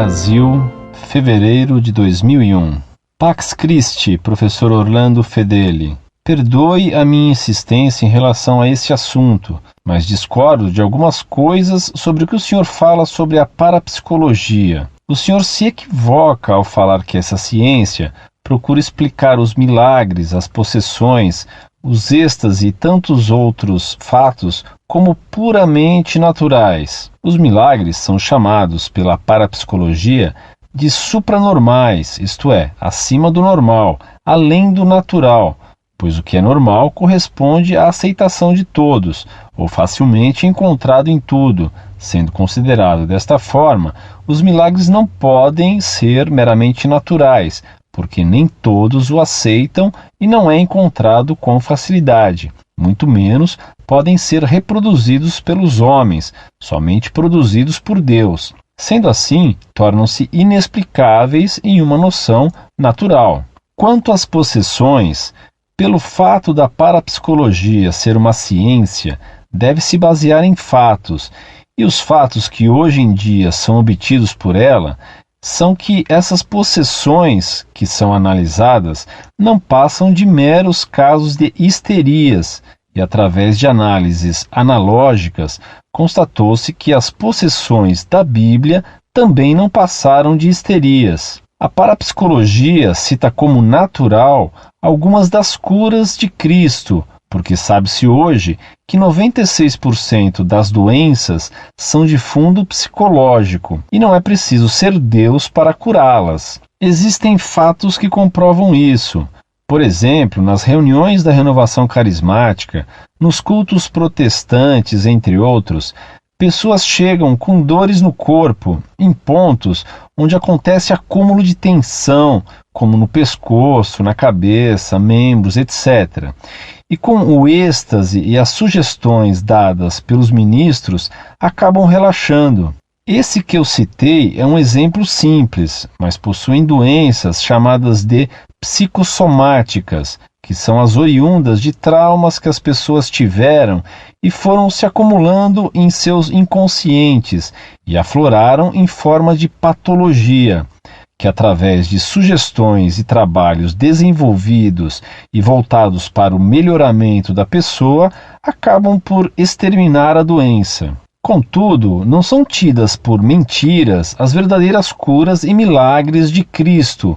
Brasil, fevereiro de 2001. Pax Christi, professor Orlando Fedeli. Perdoe a minha insistência em relação a esse assunto, mas discordo de algumas coisas sobre o que o senhor fala sobre a parapsicologia. O senhor se equivoca ao falar que essa ciência procura explicar os milagres, as possessões, os êxtases e tantos outros fatos como puramente naturais. Os milagres são chamados pela parapsicologia de supranormais, isto é, acima do normal, além do natural, pois o que é normal corresponde à aceitação de todos, ou facilmente encontrado em tudo. Sendo considerado desta forma, os milagres não podem ser meramente naturais, porque nem todos o aceitam e não é encontrado com facilidade. Muito menos podem ser reproduzidos pelos homens, somente produzidos por Deus. Sendo assim, tornam-se inexplicáveis em uma noção natural. Quanto às possessões, pelo fato da parapsicologia ser uma ciência, deve se basear em fatos, e os fatos que hoje em dia são obtidos por ela são que essas possessões que são analisadas não passam de meros casos de histerias, e através de análises analógicas constatou-se que as possessões da Bíblia também não passaram de histerias. A parapsicologia cita como natural algumas das curas de Cristo, porque sabe-se hoje que 96% das doenças são de fundo psicológico e não é preciso ser Deus para curá-las. Existem fatos que comprovam isso. Por exemplo, nas reuniões da renovação carismática, nos cultos protestantes, entre outros, pessoas chegam com dores no corpo, em pontos onde acontece acúmulo de tensão, como no pescoço, na cabeça, membros, etc. E com o êxtase e as sugestões dadas pelos ministros, acabam relaxando. Esse que eu citei é um exemplo simples, mas possuem doenças chamadas de psicossomáticas, que são as oriundas de traumas que as pessoas tiveram e foram se acumulando em seus inconscientes e afloraram em forma de patologia, que através de sugestões e trabalhos desenvolvidos e voltados para o melhoramento da pessoa, acabam por exterminar a doença. Contudo, não são tidas por mentiras as verdadeiras curas e milagres de Cristo,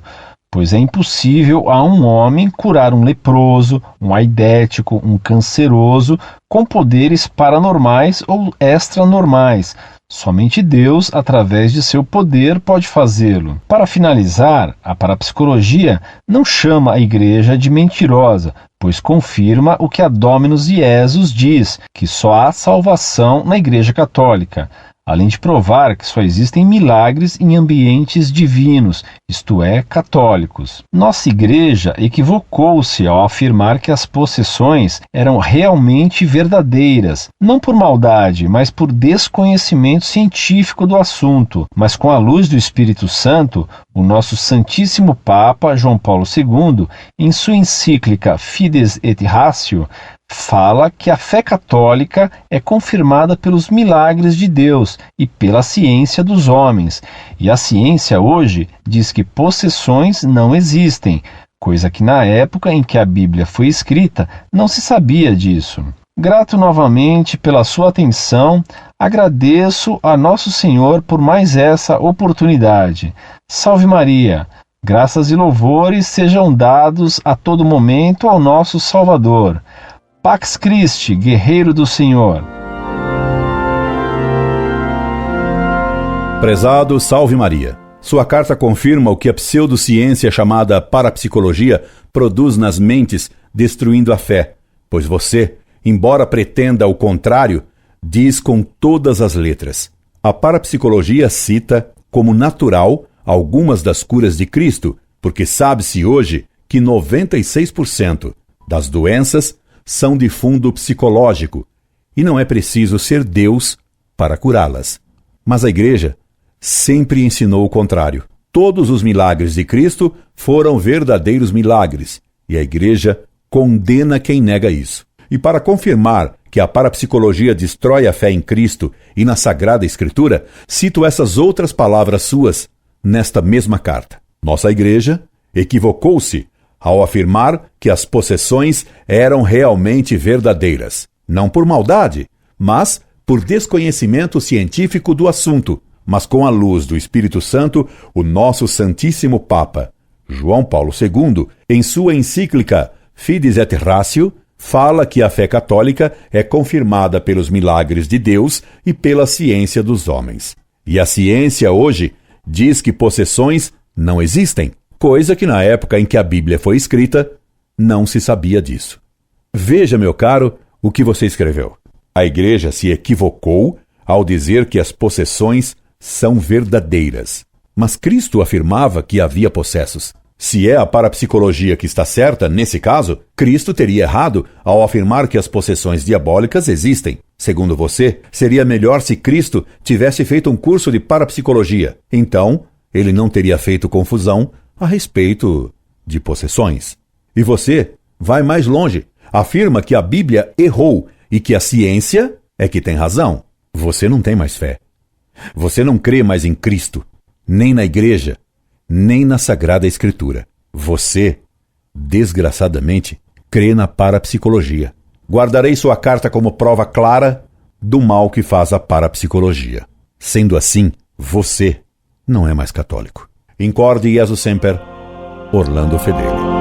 pois é impossível a um homem curar um leproso, um aidético, um canceroso, com poderes paranormais ou extranormais. Somente Deus, através de seu poder, pode fazê-lo. Para finalizar, a parapsicologia não chama a Igreja de mentirosa, pois confirma o que a Dominus Iesus diz, que só há salvação na Igreja Católica, além de provar que só existem milagres em ambientes divinos, isto é, católicos. Nossa Igreja equivocou-se ao afirmar que as possessões eram realmente verdadeiras, não por maldade, mas por desconhecimento científico do assunto. Mas com a luz do Espírito Santo, o nosso Santíssimo Papa, João Paulo II, em sua encíclica Fides et Ratio, fala que a fé católica é confirmada pelos milagres de Deus e pela ciência dos homens. E a ciência hoje diz que possessões não existem, coisa que na época em que a Bíblia foi escrita não se sabia disso. Grato novamente pela sua atenção, agradeço a Nosso Senhor por mais essa oportunidade. Salve Maria! Graças e louvores sejam dados a todo momento ao nosso Salvador. Pax Christi, guerreiro do Senhor. Prezado Salve Maria, sua carta confirma o que a pseudociência chamada parapsicologia produz nas mentes, destruindo a fé, pois você, embora pretenda o contrário, diz com todas as letras. A parapsicologia cita como natural algumas das curas de Cristo, porque sabe-se hoje que 96% das doenças são de fundo psicológico e não é preciso ser Deus para curá-las. Mas a Igreja sempre ensinou o contrário. Todos os milagres de Cristo foram verdadeiros milagres e a Igreja condena quem nega isso. E para confirmar que a parapsicologia destrói a fé em Cristo e na Sagrada Escritura, cito essas outras palavras suas nesta mesma carta. Nossa igreja equivocou-se ao afirmar que as possessões eram realmente verdadeiras, não por maldade, mas por desconhecimento científico do assunto. Mas com a luz do Espírito Santo, o nosso Santíssimo Papa, João Paulo II, em sua encíclica Fides et Ratio, fala que a fé católica é confirmada pelos milagres de Deus e pela ciência dos homens. E a ciência hoje diz que possessões não existem, coisa que na época em que a Bíblia foi escrita, não se sabia disso. Veja, meu caro, o que você escreveu. A igreja se equivocou ao dizer que as possessões são verdadeiras. Mas Cristo afirmava que havia possessos. Se é a parapsicologia que está certa, nesse caso, Cristo teria errado ao afirmar que as possessões diabólicas existem. Segundo você, seria melhor se Cristo tivesse feito um curso de parapsicologia. Então, ele não teria feito confusão a respeito de possessões. E você vai mais longe. Afirma que a Bíblia errou e que a ciência é que tem razão. Você não tem mais fé. Você não crê mais em Cristo, nem na igreja, nem na Sagrada Escritura. Você, desgraçadamente, crê na parapsicologia. Guardarei sua carta como prova clara do mal que faz a parapsicologia. Sendo assim, você não é mais católico. Incorde Jesus Semper, Orlando Fedeli.